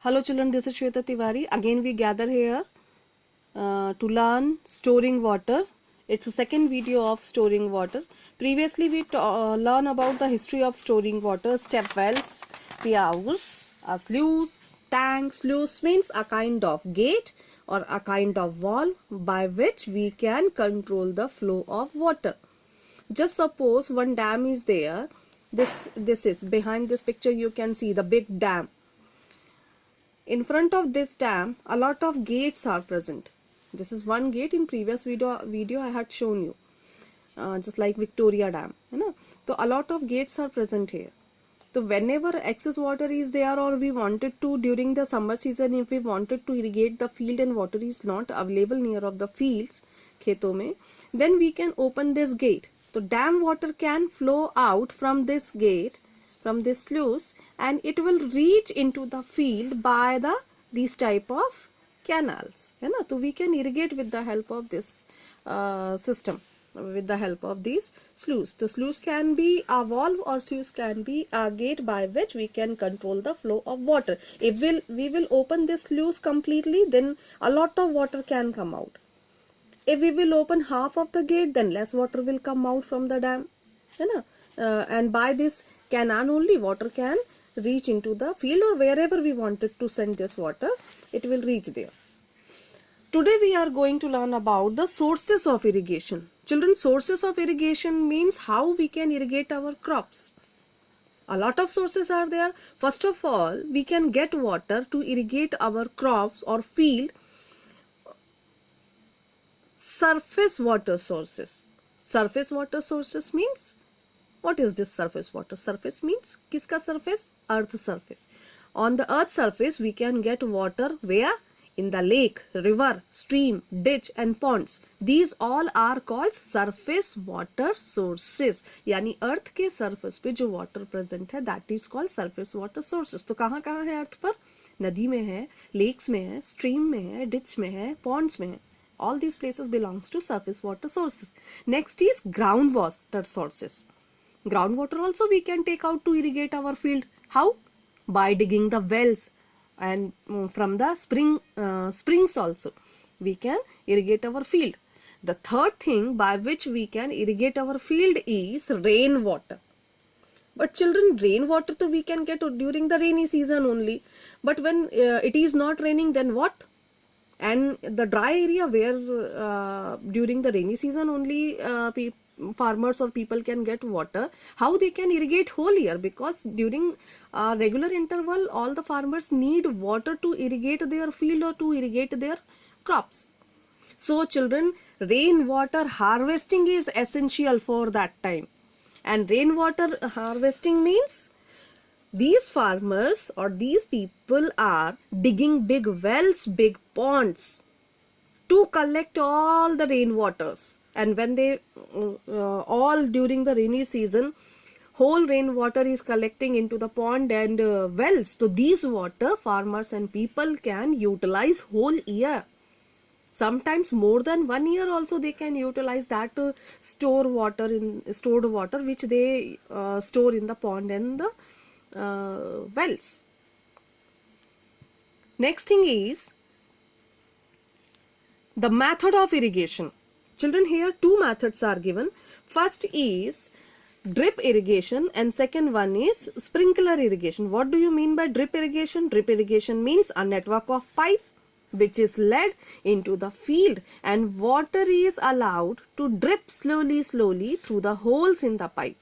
Hello children, this is Shweta Tiwari. Again we gather here to learn storing water. It's a second video of storing water. Previously we learned about the history of storing water, step wells, piaus, a sluice, tank. Sluice means a kind of gate or a kind of wall by which we can control the flow of water. Just suppose one dam is there. This is behind this picture, you can see the big dam. In front of this dam, a lot of gates are present. This is one gate. In previous video I had shown you, just like Victoria Dam. So a lot of gates are present here. So whenever excess water is there, or we wanted to during the summer season, if we wanted to irrigate the field and water is not available near of the fields, kheton mein, then we can open this gate. So dam water can flow out from this gate, from this sluice, and it will reach into the field by these type of canals. So we can irrigate with the help of this system, with the help of these sluice. The sluice can be a valve or sluice can be a gate by which we can control the flow of water. If we will open this sluice completely, then a lot of water can come out. If we will open half of the gate, then less water will come out from the dam. And by this canal only water can reach into the field, or wherever we wanted to send this water, it will reach there. Today we are going to learn about the sources of irrigation. Children, sources of irrigation means how we can irrigate our crops. A lot of sources are there. First of all, we can get water to irrigate our crops or field. Surface water sources. Surface water sources means, what is this surface water? Surface means, kiska surface? Earth surface. On the earth surface, we can get water where? In the lake, river, stream, ditch and ponds. These all are called surface water sources. यानी earth के surface पे जो water present है, that is called surface water sources. तो कहाँ कहाँ है earth पर? नदी में है, lakes में है, stream में है, ditch में है, ponds में है. All these places belongs to surface water sources. Next is groundwater sources. Groundwater also we can take out to irrigate our field. How? By digging the wells, and from the springs also we can irrigate our field. The third thing by which we can irrigate our field is rainwater. But children, rainwater to we can get during the rainy season only. But when it is not raining, then what? And the dry area where during the rainy season only farmers or people can get water, how they can irrigate whole year? Because during regular interval, all the farmers need water to irrigate their field or to irrigate their crops. So children, rainwater harvesting is essential for that time. And rainwater harvesting means these farmers or these people are digging big wells, big ponds to collect all the rainwaters. And when they all during the rainy season, whole rainwater is collecting into the pond and wells. So these water farmers and people can utilize whole year. Sometimes more than 1 year also they can utilize that stored water which they store in the pond and the wells. Next thing is the method of irrigation. Children, here two methods are given. First is drip irrigation and second one is sprinkler irrigation. What do you mean by drip irrigation? Drip irrigation means a network of pipe which is led into the field and water is allowed to drip slowly through the holes in the pipe.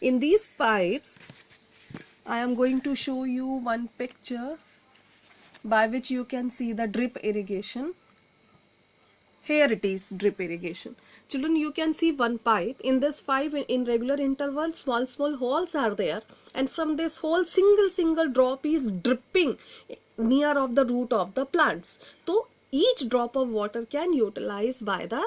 In these pipes, I am going to show you one picture by which you can see the drip irrigation. Here it is, drip irrigation. Children, you can see one pipe. In this pipe, in regular interval, small holes are there, and from this hole, single drop is dripping near of the root of the plants. So each drop of water can utilize by the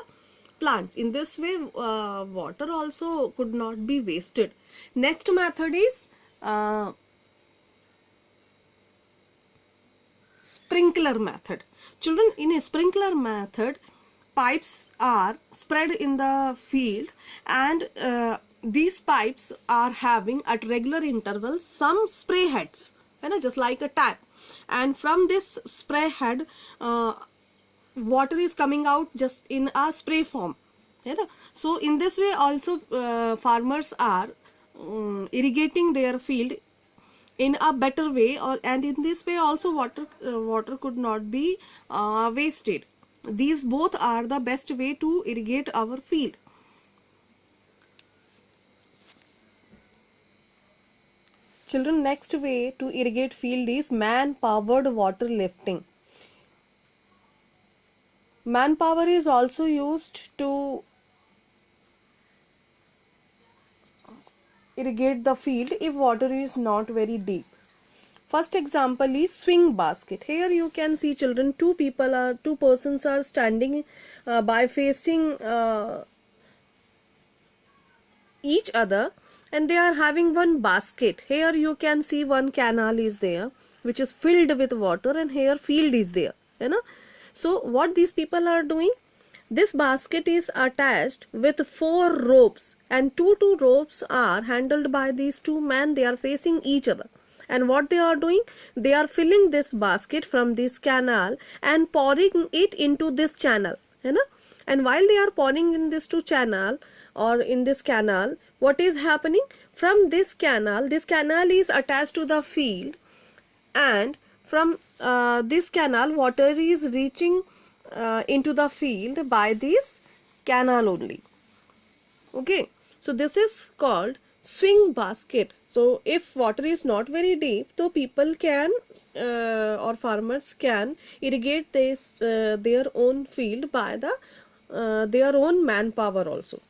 plants. In this way, water also could not be wasted. Next method is sprinkler method. Children, in a sprinkler method, pipes are spread in the field and these pipes are having at regular intervals some spray heads, just like a tap. and from this spray head water is coming out just in a spray form, है ना. So in this way also farmers are irrigating their field in a better way, or and in this way also water could not be wasted. These both are the best way to irrigate our field. Children, next way to irrigate field is man-powered water lifting. Manpower is also used to irrigate the field if water is not very deep. First example is swing basket. Here you can see, children, two persons are standing by facing each other, and they are having one basket. Here you can see one canal is there which is filled with water, and here field is there, you know. So what these people are doing, this basket is attached with 4 ropes, and two ropes are handled by these two men. They are facing each other, and what they are doing, they are filling this basket from this canal and pouring it into this channel, you know. And while they are pouring in this channel or in this canal, what is happening, from this canal is attached to the field, and from this canal water is reaching into the field by this canal only. Okay, so this is called swing basket. So if water is not very deep, so people can or farmers can irrigate this their own field by their own manpower also.